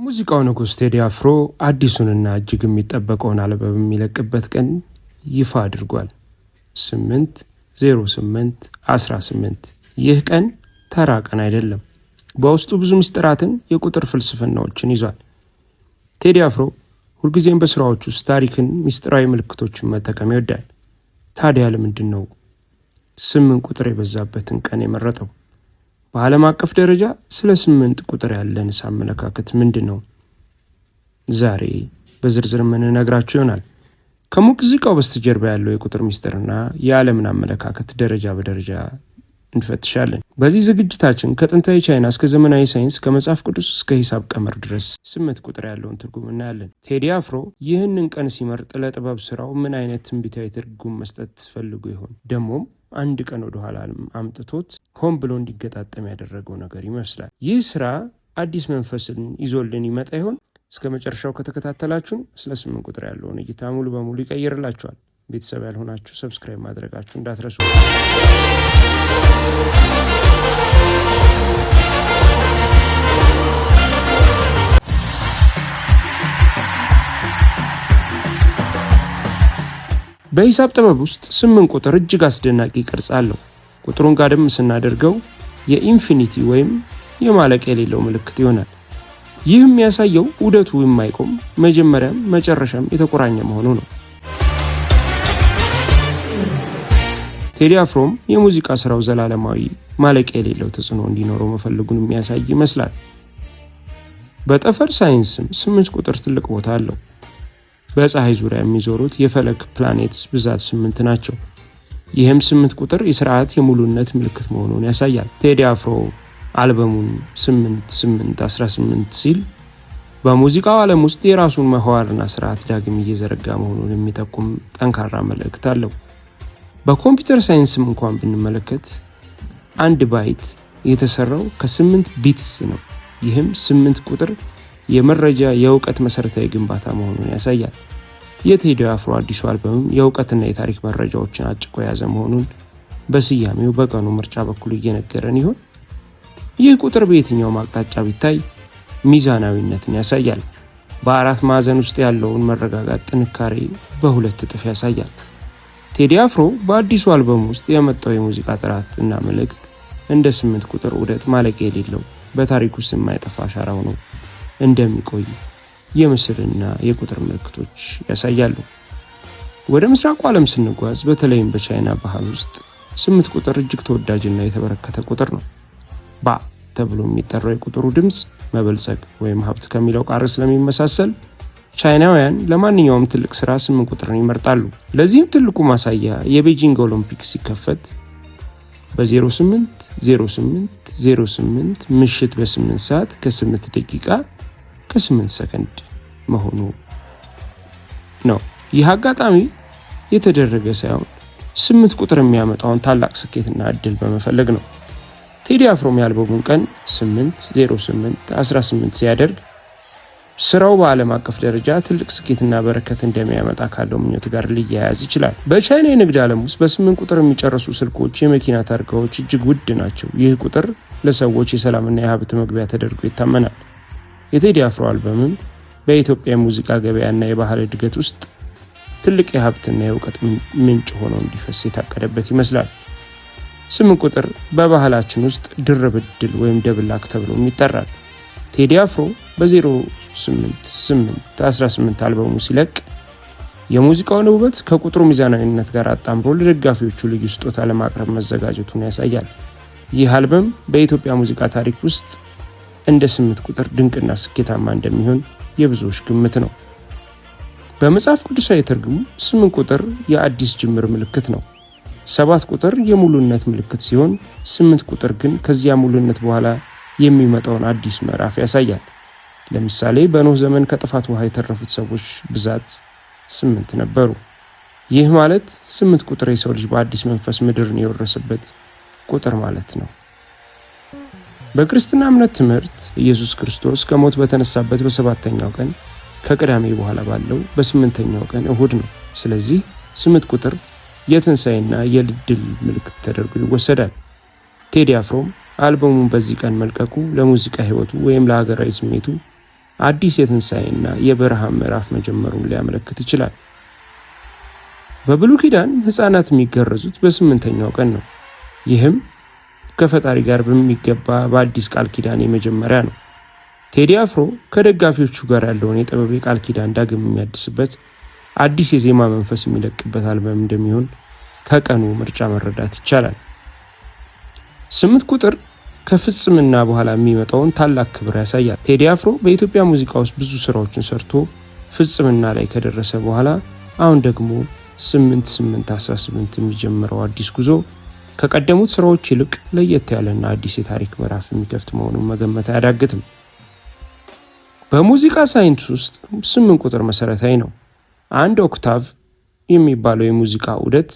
የሙዚቃው ንጉስ ቴዲ አፍሮ አዲሱንና እጅግ የሚጠበቀውን አልበም የሚለቅበት ቀን ይፋ አድርጓል። 8/08/18 ይህ ቀን ተራ ቀን አይደለም። በውስጡ ብዙ ምስጢራትን፣ የቁጥር ፍልስፍናዎችን ይዟል። ቴዲ አፍሮ ሁልጊዜም በስራዎች ውስጥ ታሪክን፣ ምስጢራዊ ምልክቶችን መጠቀም ይወዳል። ታዲያ ለምንድን ነው 8 ቁጥር የበዛበትን ቀን የመረጠው? በዓለም አቀፍ ደረጃ ስለ 8 ቁጥር ያለን አመለካከት ምንድን ነው? ዛሬ በዝርዝር የምንነግራችሁ ይሆናል። ከሙዚቃው በስተጀርባ ያለው የቁጥር ምስጢርና የዓለምን አመለካከት ደረጃ በደረጃ እንፈትሻለን። በዚህ ዝግጅታችን ከጥንታዊ ቻይና እስከ ዘመናዊ ሳይንስ፣ ከመጽሐፍ ቅዱስ እስከ ሂሳብ ቀመር ድረስ 8 ቁጥር ያለውን ትርጉም እናያለን። ቴዲ አፍሮ ይህንን ቀን ሲመርጥ ለጥበብ ስራው ምን አይነት ትንቢታዊ ትርጉም መስጠት ፈልጎ ይሆን? ደግሞም አንድ ቀን ወደ ኋላ አምጥቶት ሆን ብሎ እንዲገጣጠም ያደረገው ነገር ይመስላል። ይህ ስራ አዲስ መንፈስን ይዞልን ይመጣ ይሆን? እስከ መጨረሻው ከተከታተላችሁን ስለ 8 ቁጥር ያለውን እይታ ሙሉ በሙሉ ይቀይርላችኋል። ቤተሰብ ያልሆናችሁ ሰብስክራይብ ማድረጋችሁ እንዳትረሱ። በሂሳብ ጥበብ ውስጥ 8 ቁጥር እጅግ አስደናቂ ቅርጽ አለው። ቁጥሩን ጋደም ስናደርገው የኢንፊኒቲ ወይም የማለቂያ የሌለው ምልክት ይሆናል። ይህ የሚያሳየው ዑደቱ የማይቆም መጀመሪያም መጨረሻም የተቆራኘ መሆኑ ነው። ቴዲ አፍሮም የሙዚቃ ስራው ዘላለማዊ ማለቂያ የሌለው ተጽዕኖ እንዲኖረው መፈለጉን የሚያሳይ ይመስላል። በጠፈር ሳይንስም 8 ቁጥር ትልቅ ቦታ አለው። በፀሐይ ዙሪያ የሚዞሩት የፈለክ ፕላኔትስ ብዛት 8 ናቸው። ይህም 8 ቁጥር የስርዓት የሙሉነት ምልክት መሆኑን ያሳያል። ቴዲ አፍሮ አልበሙን 8/8/18 ሲል በሙዚቃው ዓለም ውስጥ የራሱን መዋቅርና ስርዓት ዳግም እየዘረጋ መሆኑን የሚጠቁም ጠንካራ መልእክት አለው። በኮምፒውተር ሳይንስም እንኳን ብንመለከት 1 ባይት የተሰራው ከ8 ቢትስ ነው። ይህም 8 ቁጥር የመረጃ የእውቀት መሰረታዊ ግንባታ መሆኑን ያሳያል። የቴዲ አፍሮ አዲሱ አልበምም የእውቀትና የታሪክ መረጃዎችን አጭቆ የያዘ መሆኑን በስያሜው በቀኑ ምርጫ በኩል እየነገረን ይሆን? ይህ ቁጥር በየትኛውም አቅጣጫ ቢታይ ሚዛናዊነትን ያሳያል። በአራት ማዕዘን ውስጥ ያለውን መረጋጋት ጥንካሬ በ2 እጥፍ ያሳያል። ቴዲ አፍሮ በአዲሱ አልበም ውስጥ የመጣው የሙዚቃ ጥራት እና መልእክት እንደ 8 ቁጥር ዑደት ማለቂያ የሌለው በታሪክ ውስጥ የማይጠፋ አሻራ ሆኖ እንደሚቆይ የምስልና የቁጥር ምልክቶች ያሳያሉ። ወደ ምስራቁ ዓለም ስንጓዝ በተለይም በቻይና ባህል ውስጥ 8 ቁጥር እጅግ ተወዳጅና የተበረከተ ቁጥር ነው። ባ ተብሎ የሚጠራው የቁጥሩ ድምፅ መበልጸግ ወይም ሀብት ከሚለው ቃል ስለሚመሳሰል ቻይናውያን ለማንኛውም ትልቅ ስራ 8 ቁጥርን ይመርጣሉ። ለዚህም ትልቁ ማሳያ የቤጂንግ ኦሎምፒክ ሲከፈት በ08/08/08 ምሽት በ8 ሰዓት ከ8 ደቂቃ ከ8 ሰከንድ መሆኑ ነው። ይህ አጋጣሚ የተደረገ ሳይሆን 8 ቁጥር የሚያመጣውን ታላቅ ስኬትና እድል በመፈለግ ነው። ቴዲ አፍሮም የአልበሙን ቀን 8/08/18 ሲያደርግ ስራው በዓለም አቀፍ ደረጃ ትልቅ ስኬትና በረከት እንደሚያመጣ ካለው ምኞት ጋር ሊያያዝ ይችላል። በቻይና የንግድ ዓለም ውስጥ በ8 ቁጥር የሚጨርሱ ስልኮች፣ የመኪና ታርጋዎች እጅግ ውድ ናቸው። ይህ ቁጥር ለሰዎች የሰላምና የሀብት መግቢያ ተደርጎ ይታመናል። የቴዲ አፍሮ አልበምም በኢትዮጵያ የሙዚቃ ገበያና የባህል እድገት ውስጥ ትልቅ የሀብትና የእውቀት ምንጭ ሆኖ እንዲፈስ የታቀደበት ይመስላል። 8 ቁጥር በባህላችን ውስጥ ድርብ ዕድል ወይም ደብላክ ተብሎ ይጠራል። ቴዲ አፍሮ በ08/08/18 አልበሙ ሲለቅ የሙዚቃውን ውበት ከቁጥሩ ሚዛናዊነት ጋር አጣምሮ ለደጋፊዎቹ ልዩ ስጦታ ለማቅረብ መዘጋጀቱን ያሳያል። ይህ አልበም በኢትዮጵያ ሙዚቃ ታሪክ ውስጥ እንደ 8 ቁጥር ድንቅና ስኬታማ እንደሚሆን የብዙዎች ግምት ነው። በመጽሐፍ ቅዱሳዊ ትርጉም 8 ቁጥር የአዲስ ጅምር ምልክት ነው። 7 ቁጥር የሙሉነት ምልክት ሲሆን 8 ቁጥር ግን ከዚያ ሙሉነት በኋላ የሚመጣውን አዲስ ምዕራፍ ያሳያል። ለምሳሌ በኖህ ዘመን ከጥፋት ውሃ የተረፉት ሰዎች ብዛት 8 ነበሩ። ይህ ማለት 8 ቁጥር የሰው ልጅ በአዲስ መንፈስ ምድርን የወረሰበት ቁጥር ማለት ነው። በክርስትና እምነት ትምህርት ኢየሱስ ክርስቶስ ከሞት በተነሳበት በ7ኛው ቀን ከቅዳሜ በኋላ ባለው በ8ኛው ቀን እሁድ ነው። ስለዚህ 8 ቁጥር የትንሣኤና የድል ምልክት ተደርጎ ይወሰዳል። ቴዲ አፍሮም አልበሙን በዚህ ቀን መልቀቁ ለሙዚቃ ህይወቱ ወይም ለሀገራዊ ስሜቱ አዲስ የትንሣኤና የብርሃን ምዕራፍ መጀመሩን ሊያመለክት ይችላል። በብሉይ ኪዳን ሕፃናት የሚገረዙት በ8ኛው ቀን ነው። ይህም ከፈጣሪ ጋር በሚገባ በአዲስ ቃል ኪዳን የመጀመሪያ ነው። ቴዲ አፍሮ ከደጋፊዎቹ ጋር ያለውን የጥበብ ቃል ኪዳን ዳግም የሚያድስበት አዲስ የዜማ መንፈስ የሚለቅበት አልበም እንደሚሆን ከቀኑ ምርጫ መረዳት ይቻላል። 8 ቁጥር ከፍጽምና በኋላ የሚመጣውን ታላቅ ክብር ያሳያል። ቴዲ አፍሮ በኢትዮጵያ ሙዚቃ ውስጥ ብዙ ስራዎችን ሰርቶ ፍጽምና ላይ ከደረሰ በኋላ አሁን ደግሞ 8/8/18 የሚጀምረው አዲስ ጉዞ ከቀደሙት ስራዎች ይልቅ ለየት ያለና አዲስ የታሪክ ምዕራፍ የሚከፍት መሆኑን መገመት አያዳግትም። በሙዚቃ ሳይንስ ውስጥ 8 ቁጥር መሰረታዊ ነው። አንድ ኦክታቭ የሚባለው የሙዚቃ ዑደት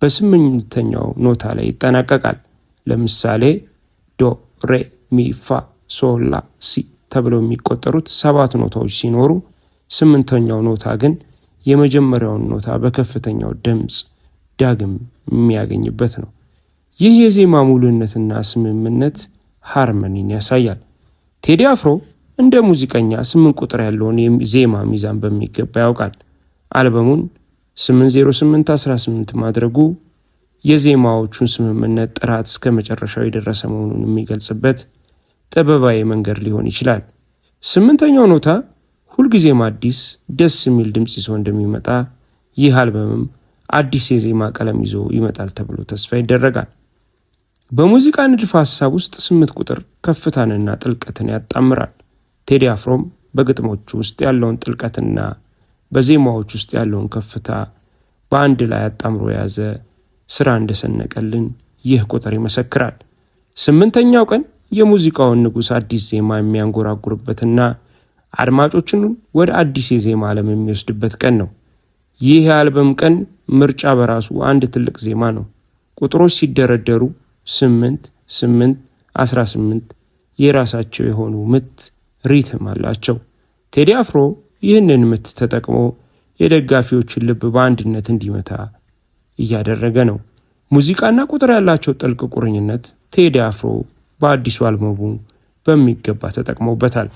በ8ኛው ኖታ ላይ ይጠናቀቃል። ለምሳሌ ዶ፣ ሬ፣ ሚ፣ ፋ፣ ሶል፣ ላ፣ ሲ ተብለው የሚቆጠሩት 7 ኖታዎች ሲኖሩ 8ኛው ኖታ ግን የመጀመሪያውን ኖታ በከፍተኛው ድምፅ ዳግም የሚያገኝበት ነው። ይህ የዜማ ሙሉነትና ስምምነት ሃርመኒን ያሳያል። ቴዲ አፍሮ እንደ ሙዚቀኛ 8 ቁጥር ያለውን ዜማ ሚዛን በሚገባ ያውቃል። አልበሙን 8/08/18 ማድረጉ የዜማዎቹን ስምምነት ጥራት እስከ መጨረሻው የደረሰ መሆኑን የሚገልጽበት ጥበባዊ መንገድ ሊሆን ይችላል። 8ኛው ኖታ ሁልጊዜም አዲስ ደስ የሚል ድምፅ ይዞ እንደሚመጣ፣ ይህ አልበምም አዲስ የዜማ ቀለም ይዞ ይመጣል ተብሎ ተስፋ ይደረጋል። በሙዚቃ ንድፍ ሐሳብ ውስጥ 8 ቁጥር ከፍታንና ጥልቀትን ያጣምራል። ቴዲ አፍሮም በግጥሞቹ ውስጥ ያለውን ጥልቀትና በዜማዎች ውስጥ ያለውን ከፍታ በአንድ ላይ አጣምሮ የያዘ ስራ እንደሰነቀልን ይህ ቁጥር ይመሰክራል። 8ኛው ቀን የሙዚቃውን ንጉሥ አዲስ ዜማ የሚያንጎራጉርበትና አድማጮችን ወደ አዲስ የዜማ ዓለም የሚወስድበት ቀን ነው። ይህ የአልበም ቀን ምርጫ በራሱ አንድ ትልቅ ዜማ ነው። ቁጥሮች ሲደረደሩ 8 8 18 የራሳቸው የሆኑ ምት ሪትም አላቸው። ቴዲ አፍሮ ይህንን ምት ተጠቅሞ የደጋፊዎችን ልብ በአንድነት እንዲመታ እያደረገ ነው። ሙዚቃና ቁጥር ያላቸው ጥልቅ ቁርኝነት ቴዲ አፍሮ በአዲሱ አልበሙ በሚገባ ተጠቅሞበታል።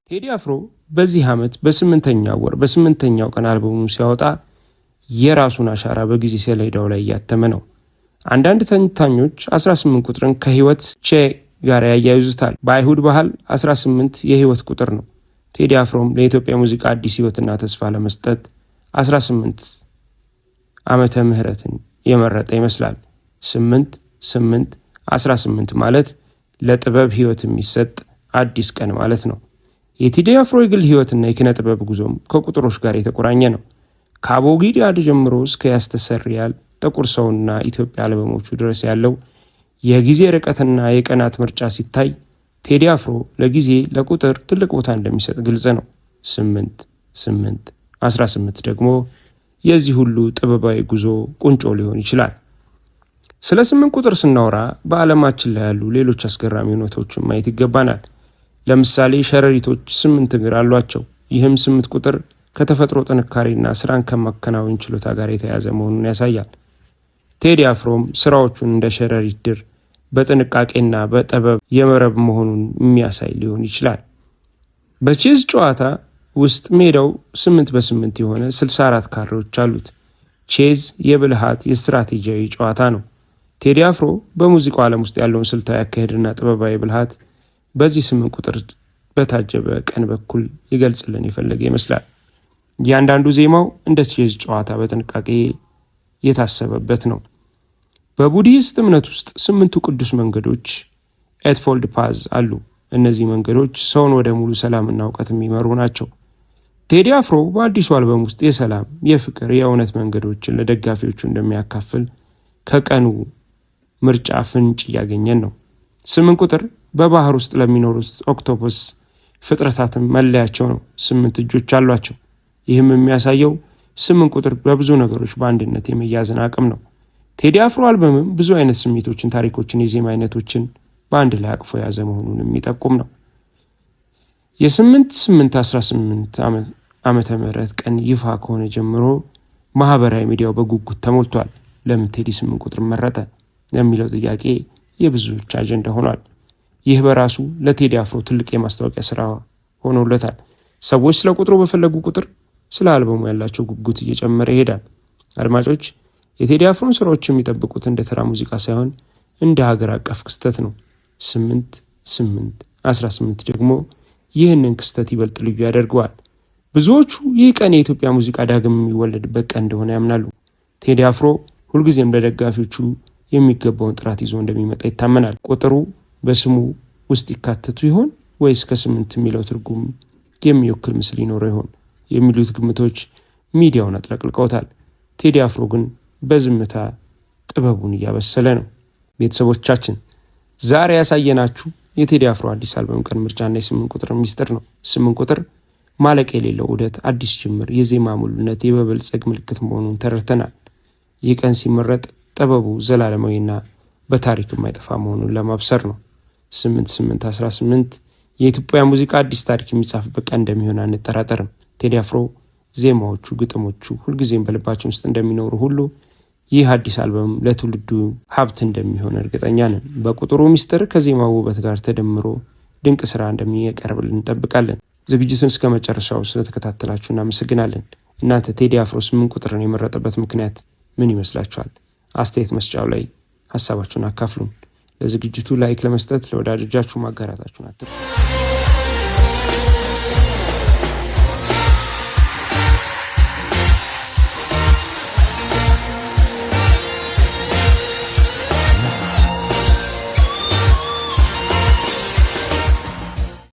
ቴዲ አፍሮ በዚህ ዓመት በ8ኛው ወር በ8ኛው ቀን አልበሙን ሲያወጣ የራሱን አሻራ በጊዜ ሰሌዳው ላይ እያተመ ነው። አንዳንድ ተንታኞች 18 ቁጥርን ከህይወት ቼ ጋር ያያይዙታል። በአይሁድ ባህል 18 የህይወት ቁጥር ነው። ቴዲ አፍሮም ለኢትዮጵያ ሙዚቃ አዲስ ህይወትና ተስፋ ለመስጠት 18 ዓመተ ምህረትን የመረጠ ይመስላል። 8 8 18 ማለት ለጥበብ ህይወት የሚሰጥ አዲስ ቀን ማለት ነው። የቴዲ አፍሮ የግል ህይወትና የኪነ ጥበብ ጉዞም ከቁጥሮች ጋር የተቆራኘ ነው። ከአቦጊዳድ ጀምሮ እስከ ያስተሰርያል፣ ጥቁር ሰውና ኢትዮጵያ አልበሞቹ ድረስ ያለው የጊዜ ርቀትና የቀናት ምርጫ ሲታይ ቴዲ አፍሮ ለጊዜ ለቁጥር ትልቅ ቦታ እንደሚሰጥ ግልጽ ነው። 8 8 18 ደግሞ የዚህ ሁሉ ጥበባዊ ጉዞ ቁንጮ ሊሆን ይችላል። ስለ 8 ቁጥር ስናወራ በዓለማችን ላይ ያሉ ሌሎች አስገራሚ እውነቶችን ማየት ይገባናል። ለምሳሌ ሸረሪቶች 8 እግር አሏቸው። ይህም 8 ቁጥር ከተፈጥሮ ጥንካሬና ስራን ከማከናወን ችሎታ ጋር የተያያዘ መሆኑን ያሳያል። ቴዲ አፍሮም ስራዎቹን እንደ ሸረሪት ድር በጥንቃቄና በጥበብ የመረብ መሆኑን የሚያሳይ ሊሆን ይችላል። በቼዝ ጨዋታ ውስጥ ሜዳው 8x8 የሆነ 64 ካሬዎች አሉት። ቼዝ የብልሃት የስትራቴጂያዊ ጨዋታ ነው። ቴዲ አፍሮ በሙዚቃው ዓለም ውስጥ ያለውን ስልታዊ አካሄድና ጥበባዊ ብልሃት በዚህ 8 ቁጥር በታጀበ ቀን በኩል ሊገልጽልን የፈለገ ይመስላል። እያንዳንዱ ዜማው እንደ ቼዝ ጨዋታ በጥንቃቄ የታሰበበት ነው። በቡዲስት እምነት ውስጥ 8ቱ ቅዱስ መንገዶች ኤትፎልድ ፓዝ አሉ። እነዚህ መንገዶች ሰውን ወደ ሙሉ ሰላምና እውቀት የሚመሩ ናቸው። ቴዲ አፍሮ በአዲሱ አልበም ውስጥ የሰላም፣ የፍቅር፣ የእውነት መንገዶችን ለደጋፊዎቹ እንደሚያካፍል ከቀኑ ምርጫ ፍንጭ እያገኘን ነው። 8 ቁጥር በባህር ውስጥ ለሚኖሩት ኦክቶፐስ ፍጥረታትም መለያቸው ነው። 8 እጆች አሏቸው። ይህም የሚያሳየው 8 ቁጥር በብዙ ነገሮች በአንድነት የመያዝን አቅም ነው። ቴዲ አፍሮ አልበምም ብዙ አይነት ስሜቶችን፣ ታሪኮችን፣ የዜማ አይነቶችን በአንድ ላይ አቅፎ የያዘ መሆኑን የሚጠቁም ነው። የ8/8/18 ዓመተ ምህረት ቀን ይፋ ከሆነ ጀምሮ ማህበራዊ ሚዲያው በጉጉት ተሞልቷል። ለምን ቴዲ 8 ቁጥር መረጠ የሚለው ጥያቄ የብዙዎች አጀንዳ ሆኗል። ይህ በራሱ ለቴዲ አፍሮ ትልቅ የማስታወቂያ ስራ ሆኖለታል። ሰዎች ስለ ቁጥሩ በፈለጉ ቁጥር ስለ አልበሙ ያላቸው ጉጉት እየጨመረ ይሄዳል። አድማጮች የቴዲ አፍሮን ስራዎች የሚጠብቁት እንደ ተራ ሙዚቃ ሳይሆን እንደ ሀገር አቀፍ ክስተት ነው። 8/8/18 ደግሞ ይህንን ክስተት ይበልጥ ልዩ ያደርገዋል። ብዙዎቹ ይህ ቀን የኢትዮጵያ ሙዚቃ ዳግም የሚወለድበት ቀን እንደሆነ ያምናሉ። ቴዲ አፍሮ ሁልጊዜም ለደጋፊዎቹ የሚገባውን ጥራት ይዞ እንደሚመጣ ይታመናል። ቁጥሩ በስሙ ውስጥ ይካተቱ ይሆን ወይስ ከ8 የሚለው ትርጉም የሚወክል ምስል ይኖረው ይሆን የሚሉት ግምቶች ሚዲያውን አጥለቅልቀውታል። ቴዲ አፍሮ ግን በዝምታ ጥበቡን እያበሰለ ነው። ቤተሰቦቻችን ዛሬ ያሳየናችሁ የቴዲ አፍሮ አዲስ አልበም ቀን ምርጫና የ8 ቁጥር ሚስጥር ነው። 8 ቁጥር ማለቅ የሌለው ዑደት፣ አዲስ ጅምር፣ የዜማ ሙሉነት፣ የመበልጸግ ምልክት መሆኑን ተረድተናል። ይህ ቀን ሲመረጥ ጥበቡ ዘላለማዊና በታሪክ የማይጠፋ መሆኑን ለማብሰር ነው። 8/8/18 የኢትዮጵያ ሙዚቃ አዲስ ታሪክ የሚጻፍበት ቀን እንደሚሆን አንጠራጠርም። ቴዲ አፍሮ ዜማዎቹ፣ ግጥሞቹ ሁልጊዜም በልባችን ውስጥ እንደሚኖሩ ሁሉ ይህ አዲስ አልበም ለትውልዱ ሀብት እንደሚሆን እርግጠኛ ነን። በቁጥሩ ሚስጥር ከዜማው ውበት ጋር ተደምሮ ድንቅ ስራ እንደሚያቀርብልን እንጠብቃለን። ዝግጅቱን እስከ መጨረሻው ስለተከታተላችሁ እናመሰግናለን። እናንተ ቴዲ አፍሮ 8 ቁጥርን የመረጠበት ምክንያት ምን ይመስላችኋል? አስተያየት መስጫው ላይ ሀሳባችሁን አካፍሉን። ለዝግጅቱ ላይክ ለመስጠት ለወዳጆቻችሁ ማጋራታችሁን አትርሱ።